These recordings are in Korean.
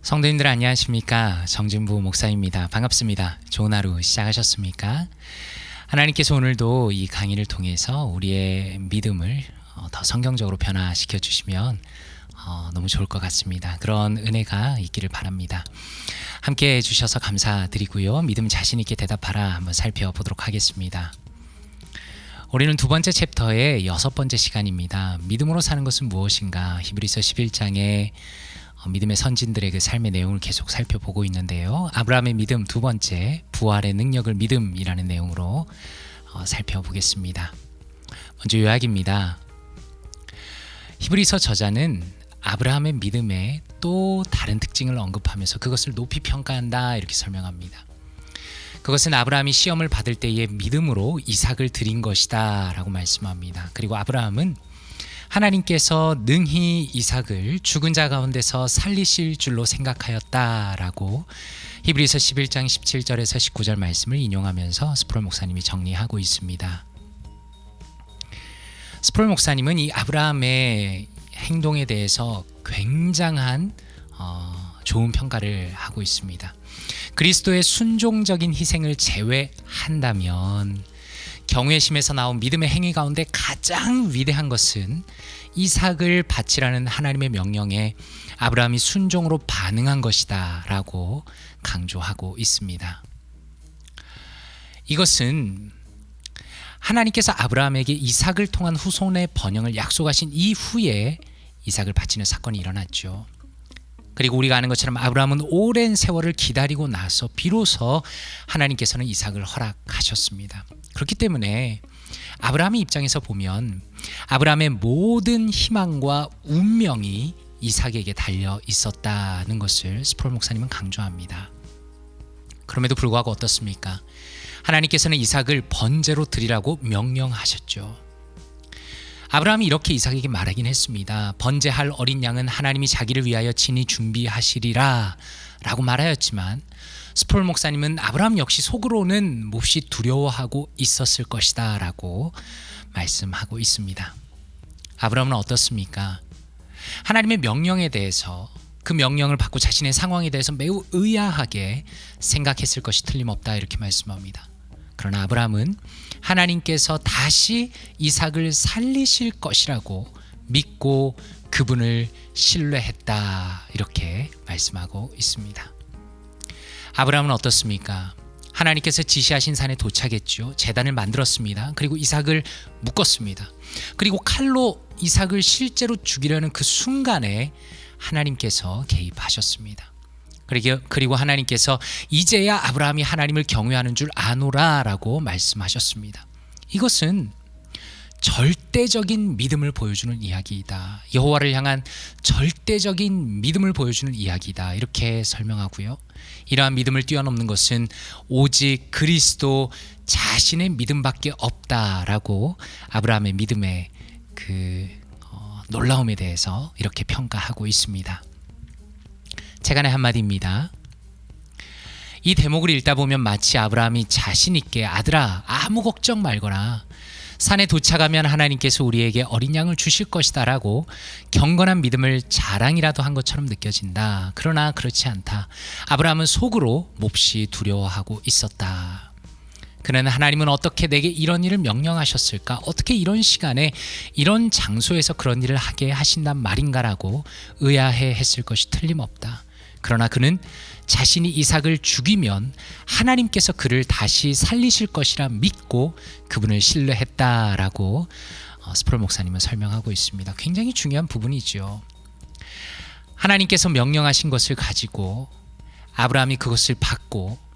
성도님들 안녕하십니까? 정진부 목사입니다. 반갑습니다. 좋은 하루 시작하셨습니까? 하나님께서 오늘도 이 강의를 통해서 우리의 믿음을 더 성경적으로 변화시켜 주시면 너무 좋을 것 같습니다. 그런 은혜가 있기를 바랍니다. 함께 해주셔서 감사드리고요. 믿음 자신 있게 대답하라 한번 살펴보도록 하겠습니다. 우리는 두 번째 챕터의 6번째 시간입니다. 믿음으로 사는 것은 무엇인가? 히브리서 11장에 믿음의 선진들의 그 삶의 내용을 계속 살펴보고 있는데요. 아브라함의 믿음 두 번째, 부활의 능력을 믿음이라는 내용으로 살펴보겠습니다. 먼저 요약입니다. 히브리서 저자는 아브라함의 믿음의 또 다른 특징을 언급하면서 그것을 높이 평가한다 이렇게 설명합니다. 그것은 아브라함이 시험을 받을 때의 믿음으로 이삭을 드린 것이다 라고 말씀합니다. 그리고 아브라함은 하나님께서 능히 이삭을 죽은 자 가운데서 살리실 줄로 생각하였다라고 히브리서 11장 17절에서 19절 말씀을 인용하면서 스프롤 목사님이 정리하고 있습니다. 스프롤 목사님은 이 아브라함의 행동에 대해서 굉장한 좋은 평가를 하고 있습니다. 그리스도의 순종적인 희생을 제외한다면 경외심에서 나온 믿음의 행위 가운데 가장 위대한 것은 이삭을 바치라는 하나님의 명령에 아브라함이 순종으로 반응한 것이다 라고 강조하고 있습니다. 이것은 하나님께서 아브라함에게 이삭을 통한 후손의 번영을 약속하신 이후에 이삭을 바치는 사건이 일어났죠. 그리고 우리가 아는 것처럼 아브라함은 오랜 세월을 기다리고 나서 비로소 하나님께서는 이삭을 허락하셨습니다. 그렇기 때문에 아브라함의 입장에서 보면 아브라함의 모든 희망과 운명이 이삭에게 달려 있었다는 것을 스프롤 목사님은 강조합니다. 그럼에도 불구하고 어떻습니까? 하나님께서는 이삭을 번제로 드리라고 명령하셨죠. 아브라함이 이렇게 이삭에게 말하긴 했습니다. 번제할 어린 양은 하나님이 자기를 위하여 친히 준비하시리라 라고 말하였지만 스프롤 목사님은 아브라함 역시 속으로는 몹시 두려워하고 있었을 것이다 라고 말씀하고 있습니다. 아브라함은 어떻습니까? 하나님의 명령에 대해서 그 명령을 받고 자신의 상황에 대해서 매우 의아하게 생각했을 것이 틀림없다 이렇게 말씀합니다. 그러나 아브라함은 하나님께서 다시 이삭을 살리실 것이라고 믿고 그분을 신뢰했다 이렇게 말씀하고 있습니다. 아브라함은 어떻습니까? 하나님께서 지시하신 산에 도착했죠. 제단을 만들었습니다. 그리고 이삭을 묶었습니다. 그리고 칼로 이삭을 실제로 죽이려는 그 순간에 하나님께서 개입하셨습니다. 그리고 하나님께서 이제야 아브라함이 하나님을 경외하는 줄 아노라 라고 말씀하셨습니다. 이것은 절대적인 믿음을 보여주는 이야기이다. 여호와를 향한 절대적인 믿음을 보여주는 이야기이다. 이렇게 설명하고요. 이러한 믿음을 뛰어넘는 것은 오직 그리스도 자신의 믿음밖에 없다라고 아브라함의 믿음의 그 놀라움에 대해서 이렇게 평가하고 있습니다. 제간의 한마디입니다. 이 대목을 읽다 보면 마치 아브라함이 자신 있게 아들아 아무 걱정 말거나 산에 도착하면 하나님께서 우리에게 어린 양을 주실 것이다 라고 경건한 믿음을 자랑이라도 한 것처럼 느껴진다. 그러나 그렇지 않다. 아브라함은 속으로 몹시 두려워하고 있었다. 그는 하나님은 어떻게 내게 이런 일을 명령하셨을까? 어떻게 이런 시간에 이런 장소에서 그런 일을 하게 하신단 말인가라고 의아해 했을 것이 틀림없다. 그러나 그는 자신이 이삭을 죽이면 하나님께서 그를 다시 살리실 것이라 믿고 그분을 신뢰했다라고 스프롤 목사님은 설명하고 있습니다. 굉장히 중요한 부분이죠. 하나님께서 명령하신 것을 가지고 아브라함이 그것을 받고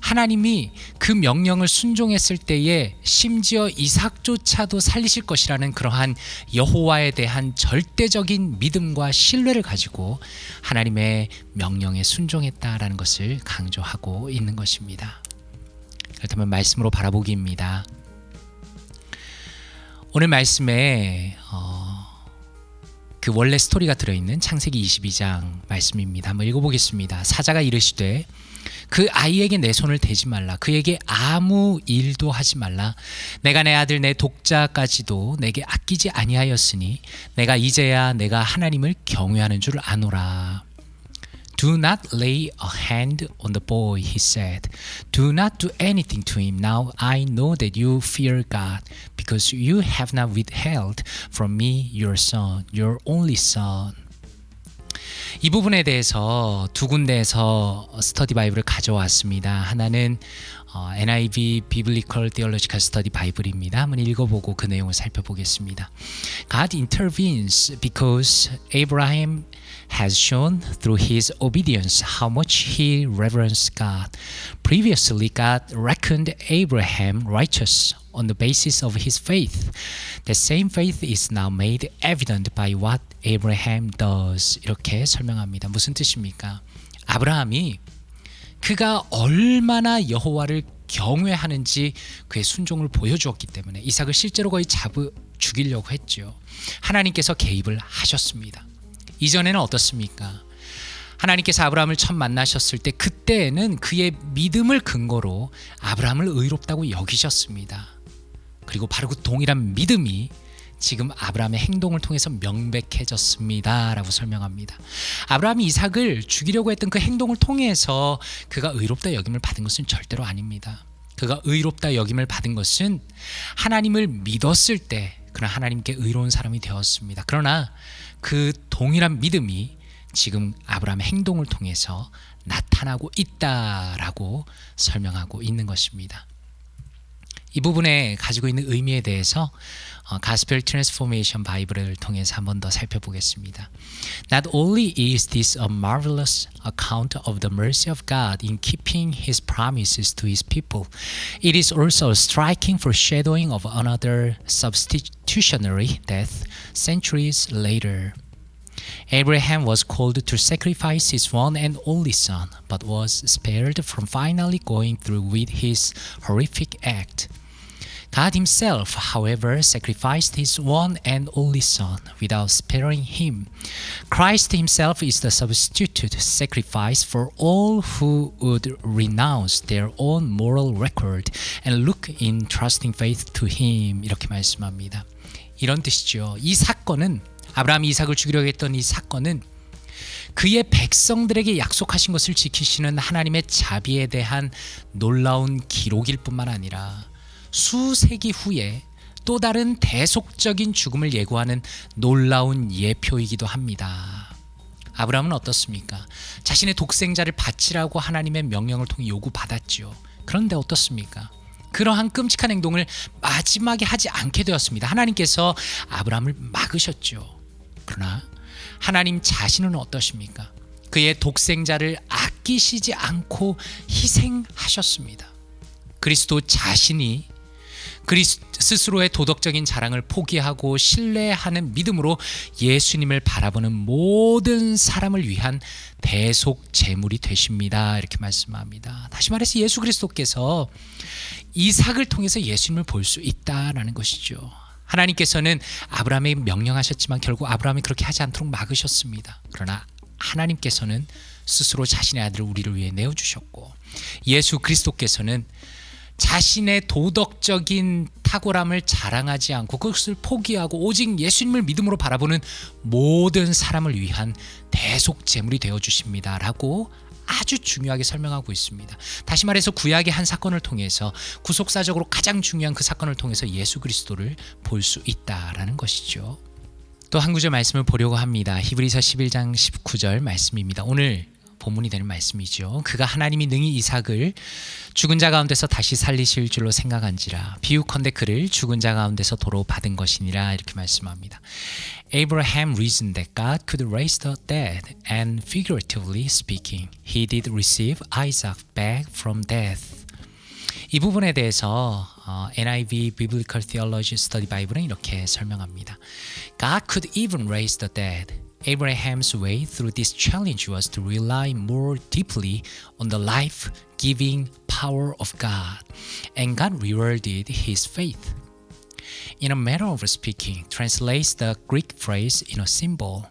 하나님이 그 명령을 순종했을 때에 심지어 이삭조차도 살리실 것이라는 그러한 여호와에 대한 절대적인 믿음과 신뢰를 가지고 하나님의 명령에 순종했다라는 것을 강조하고 있는 것입니다. 그렇다면 말씀으로 바라보기입니다. 오늘 말씀에 그 원래 스토리가 들어있는 창세기 22장 말씀입니다. 한번 읽어보겠습니다. 사자가 이르시되 그 아이에게 내 손을 대지 말라. 그에게 아무 일도 하지 말라. 내가 내 아들 내 독자까지도 내게 아끼지 아니하였으니 내가 이제야 내가 하나님을 경외하는 줄 아노라. Do not lay a hand on the boy, he said. Do not do anything to him. Now I know that you fear God, because you have not withheld from me your son, your only son. 이 부분에 대해서 두 군데에서 스터디 바이블을 가져왔습니다. 하나는 NIV Biblical Theological Study 바이블입니다. 한번 읽어보고 그 내용을 살펴보겠습니다. God intervenes because Abraham has shown through his obedience how much he reverenced God. Previously, God reckoned Abraham righteous on the basis of his faith. The same faith is now made evident by what Abraham does. 이렇게 설명합니다. 무슨 뜻입니까? 아브라함이 그가 얼마나 여호와를 경외하는지 그의 순종을 보여주었기 때문에 이삭을 실제로 거의 죽이려고 했죠. 하나님께서 개입을 하셨습니다. 이전에는 어떻습니까? 하나님께서 아브라함을 처음 만나셨을 때 그때는 그의 믿음을 근거로 아브라함을 의롭다고 여기셨습니다. 그리고 바로 그 동일한 믿음이 지금 아브라함의 행동을 통해서 명백해졌습니다 라고 설명합니다. 아브라함이 이삭을 죽이려고 했던 그 행동을 통해서 그가 의롭다 여김을 받은 것은 절대로 아닙니다. 그가 의롭다 여김을 받은 것은 하나님을 믿었을 때 그는 하나님께 의로운 사람이 되었습니다. 그러나 그 동일한 믿음이 지금 아브라함의 행동을 통해서 나타나고 있다라고 설명하고 있는 것입니다. 이 부분에 가지고 있는 의미에 대해서 Gospel Transformation 바이블을 통해서 한 번 더 살펴보겠습니다. Not only is this a marvelous account of the mercy of God in keeping His promises to His people, it is also a striking foreshadowing of another substitutionary death centuries later. Abraham was called to sacrifice his one and only son, but was spared from finally going through with his horrific act. God himself, however, sacrificed his one and only son without sparing him. Christ himself is the substitute sacrifice for all who would renounce their own moral record and look in trusting faith to him. 이렇게 말씀합니다. 이런 뜻이죠. 이 사건은 아브라함이 이삭을 죽이려고 했던 이 사건은 그의 백성들에게 약속하신 것을 지키시는 하나님의 자비에 대한 놀라운 기록일 뿐만 아니라 수세기 후에 또 다른 대속적인 죽음을 예고하는 놀라운 예표이기도 합니다. 아브라함은 어떻습니까? 자신의 독생자를 바치라고 하나님의 명령을 통해 요구받았죠. 그런데 어떻습니까? 그러한 끔찍한 행동을 마지막에 하지 않게 되었습니다. 하나님께서 아브라함을 막으셨죠. 그러나 하나님 자신은 어떠십니까? 그의 독생자를 아끼시지 않고 희생하셨습니다. 그리스도 자신이 스스로의 도덕적인 자랑을 포기하고 신뢰하는 믿음으로 예수님을 바라보는 모든 사람을 위한 대속 제물이 되십니다. 이렇게 말씀합니다. 다시 말해서 예수 그리스도께서 이삭을 통해서 예수님을 볼 수 있다라는 것이죠. 하나님께서는 아브라함에 명령하셨지만 결국 아브라함이 그렇게 하지 않도록 막으셨습니다. 그러나 하나님께서는 스스로 자신의 아들을 우리를 위해 내어주셨고 예수 그리스도께서는 자신의 도덕적인 탁월함을 자랑하지 않고 그것을 포기하고 오직 예수님을 믿음으로 바라보는 모든 사람을 위한 대속 제물이 되어주십니다 라고 아주 중요하게 설명하고 있습니다. 다시 말해서 구약의 한 사건을 통해서 구속사적으로 가장 중요한 그 사건을 통해서 예수 그리스도를 볼 수 있다라는 것이죠. 또 한 구절 말씀을 보려고 합니다. 히브리서 11장 19절 말씀입니다. 오늘 본문이 되는 말씀이죠. 그가 하나님이 능히 이삭을 죽은 자 가운데서 다시 살리실 줄로 생각한지라 비유컨대 그를 죽은 자 가운데서 도로 받은 것이니라 이렇게 말씀합니다. Abraham reasoned that God could raise the dead, and figuratively speaking, he did receive Isaac back from death. 이 부분에 대해서 NIV Biblical Theology Study Bible은 이렇게 설명합니다. God could even raise the dead. Abraham's way through this challenge was to rely more deeply on the life-giving power of God, and God rewarded his faith. In a manner of speaking, translates the Greek phrase in a symbol.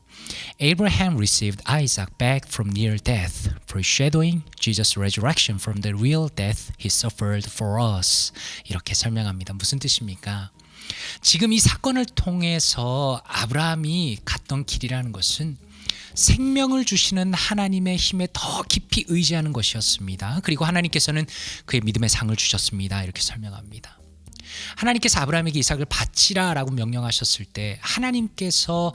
Abraham received Isaac back from near death, foreshadowing Jesus' resurrection from the real death he suffered for us. 이렇게 설명합니다. 무슨 뜻입니까? 지금 이 사건을 통해서 아브라함이 갔던 길이라는 것은 생명을 주시는 하나님의 힘에 더 깊이 의지하는 것이었습니다. 그리고 하나님께서는 그의 믿음의 상을 주셨습니다. 이렇게 설명합니다. 하나님께서 아브라함에게 이삭을 바치라라고 명령하셨을 때 하나님께서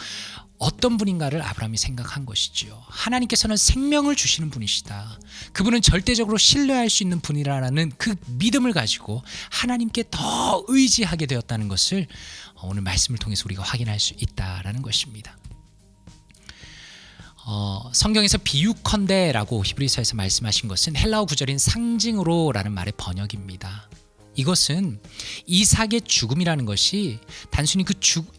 어떤 분인가를 아브라함이 생각한 것이지요. 하나님께서는 생명을 주시는 분이시다. 그분은 절대적으로 신뢰할 수 있는 분이라는 그 믿음을 가지고 하나님께 더 의지하게 되었다는 것을 오늘 말씀을 통해서 우리가 확인할 수 있다라는 것입니다. 성경에서 비유컨대라고 히브리서에서 말씀하신 것은 헬라어 구절인 상징으로라는 말의 번역입니다. 이것은 이삭의 죽음이라는 것이 단순히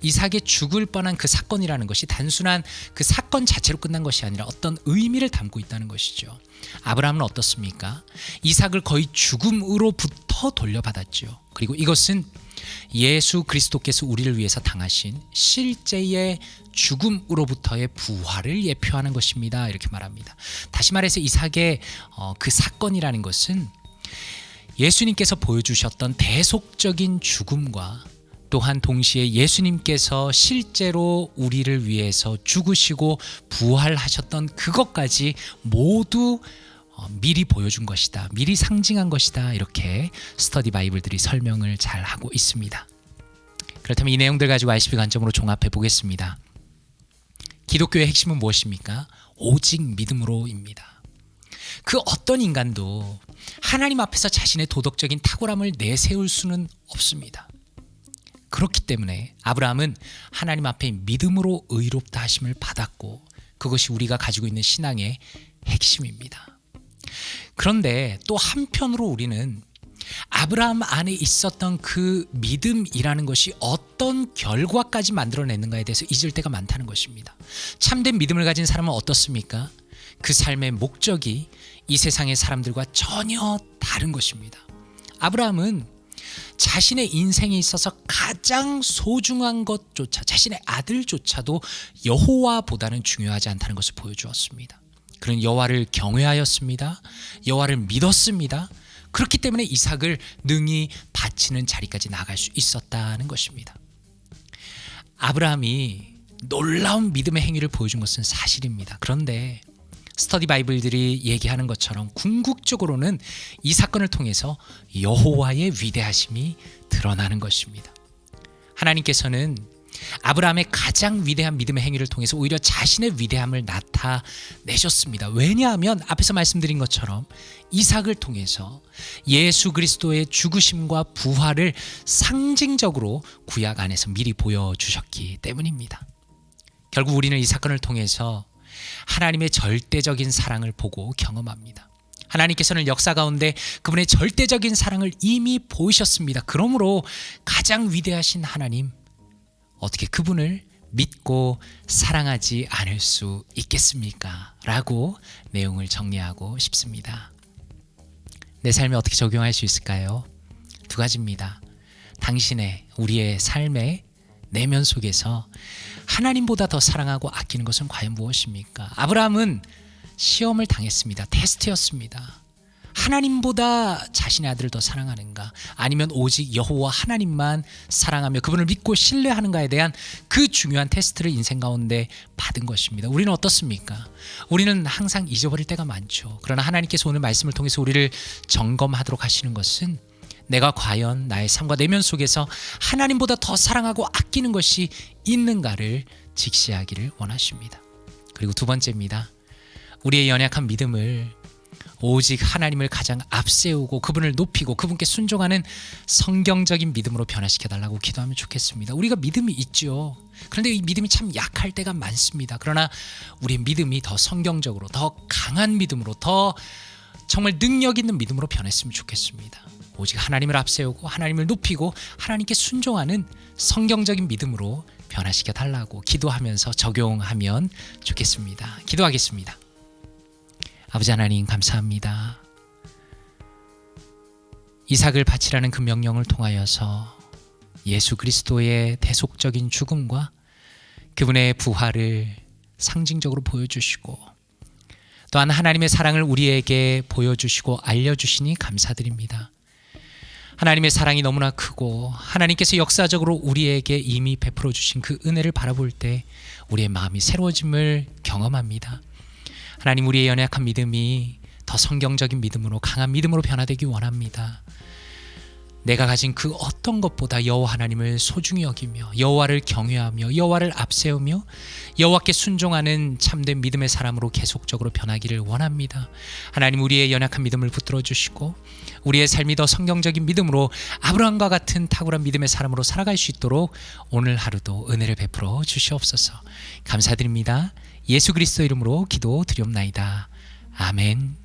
이삭의 죽을 뻔한 그 사건이라는 것이 단순한 그 사건 자체로 끝난 것이 아니라 어떤 의미를 담고 있다는 것이죠. 아브라함은 어떻습니까? 이삭을 거의 죽음으로부터 돌려받았죠. 그리고 이것은 예수 그리스도께서 우리를 위해서 당하신 실제의 죽음으로부터의 부활을 예표하는 것입니다. 이렇게 말합니다. 다시 말해서 이삭의 그 사건이라는 것은 예수님께서 보여주셨던 대속적인 죽음과 또한 동시에 예수님께서 실제로 우리를 위해서 죽으시고 부활하셨던 그것까지 모두 미리 보여준 것이다. 미리 상징한 것이다. 이렇게 스터디 바이블들이 설명을 잘 하고 있습니다. 그렇다면 이 내용들 가지고 ICB 관점으로 종합해 보겠습니다. 기독교의 핵심은 무엇입니까? 오직 믿음으로입니다. 그 어떤 인간도 하나님 앞에서 자신의 도덕적인 탁월함을 내세울 수는 없습니다. 그렇기 때문에 아브라함은 하나님 앞에 믿음으로 의롭다 하심을 받았고 그것이 우리가 가지고 있는 신앙의 핵심입니다. 그런데 또 한편으로 우리는 아브라함 안에 있었던 그 믿음이라는 것이 어떤 결과까지 만들어냈는가에 대해서 잊을 때가 많다는 것입니다. 참된 믿음을 가진 사람은 어떻습니까? 그 삶의 목적이 이 세상의 사람들과 전혀 다른 것입니다. 아브라함은 자신의 인생에 있어서 가장 소중한 것조차 자신의 아들조차도 여호와보다는 중요하지 않다는 것을 보여주었습니다. 그는 여호와를 경외하였습니다. 여호와를 믿었습니다. 그렇기 때문에 이삭을 능히 바치는 자리까지 나갈 수 있었다는 것입니다. 아브라함이 놀라운 믿음의 행위를 보여준 것은 사실입니다. 그런데 스터디 바이블들이 얘기하는 것처럼 궁극적으로는 이 사건을 통해서 여호와의 위대하심이 드러나는 것입니다. 하나님께서는 아브라함의 가장 위대한 믿음의 행위를 통해서 오히려 자신의 위대함을 나타내셨습니다. 왜냐하면 앞에서 말씀드린 것처럼 이삭을 통해서 예수 그리스도의 죽으심과 부활을 상징적으로 구약 안에서 미리 보여주셨기 때문입니다. 결국 우리는 이 사건을 통해서 하나님의 절대적인 사랑을 보고 경험합니다. 하나님께서는 역사 가운데 그분의 절대적인 사랑을 이미 보이셨습니다. 그러므로 가장 위대하신 하나님, 어떻게 그분을 믿고 사랑하지 않을 수 있겠습니까? 라고 내용을 정리하고 싶습니다. 내 삶에 어떻게 적용할 수 있을까요? 두 가지입니다. 당신의 우리의 삶의 내면 속에서 하나님보다 더 사랑하고 아끼는 것은 과연 무엇입니까? 아브라함은 시험을 당했습니다. 테스트였습니다. 하나님보다 자신의 아들을 더 사랑하는가? 아니면 오직 여호와 하나님만 사랑하며 그분을 믿고 신뢰하는가에 대한 그 중요한 테스트를 인생 가운데 받은 것입니다. 우리는 어떻습니까? 우리는 항상 잊어버릴 때가 많죠. 그러나 하나님께서 오늘 말씀을 통해서 우리를 점검하도록 하시는 것은 내가 과연 나의 삶과 내면 속에서 하나님보다 더 사랑하고 아끼는 것이 있는가를 직시하기를 원하십니다. 그리고 두 번째입니다. 우리의 연약한 믿음을 오직 하나님을 가장 앞세우고 그분을 높이고 그분께 순종하는 성경적인 믿음으로 변화시켜달라고 기도하면 좋겠습니다. 우리가 믿음이 있죠. 그런데 이 믿음이 참 약할 때가 많습니다. 그러나 우리의 믿음이 더 성경적으로, 더 강한 믿음으로, 더 정말 능력 있는 믿음으로 변했으면 좋겠습니다. 오직 하나님을 앞세우고 하나님을 높이고 하나님께 순종하는 성경적인 믿음으로 변화시켜 달라고 기도하면서 적용하면 좋겠습니다. 기도하겠습니다. 아버지 하나님 감사합니다. 이삭을 바치라는 그 명령을 통하여서 예수 그리스도의 대속적인 죽음과 그분의 부활을 상징적으로 보여주시고 또한 하나님의 사랑을 우리에게 보여주시고 알려주시니 감사드립니다. 하나님의 사랑이 너무나 크고 하나님께서 역사적으로 우리에게 이미 베풀어 주신 그 은혜를 바라볼 때 우리의 마음이 새로워짐을 경험합니다. 하나님, 우리의 연약한 믿음이 더 성경적인 믿음으로, 강한 믿음으로 변화되기 원합니다. 내가 가진 그 어떤 것보다 여호와 하나님을 소중히 여기며 여호와를 경외하며 여호와를 앞세우며 여호와께 순종하는 참된 믿음의 사람으로 계속적으로 변하기를 원합니다. 하나님, 우리의 연약한 믿음을 붙들어 주시고 우리의 삶이 더 성경적인 믿음으로 아브라함과 같은 탁월한 믿음의 사람으로 살아갈 수 있도록 오늘 하루도 은혜를 베풀어 주시옵소서. 감사드립니다. 예수 그리스도 이름으로 기도드리옵나이다. 아멘.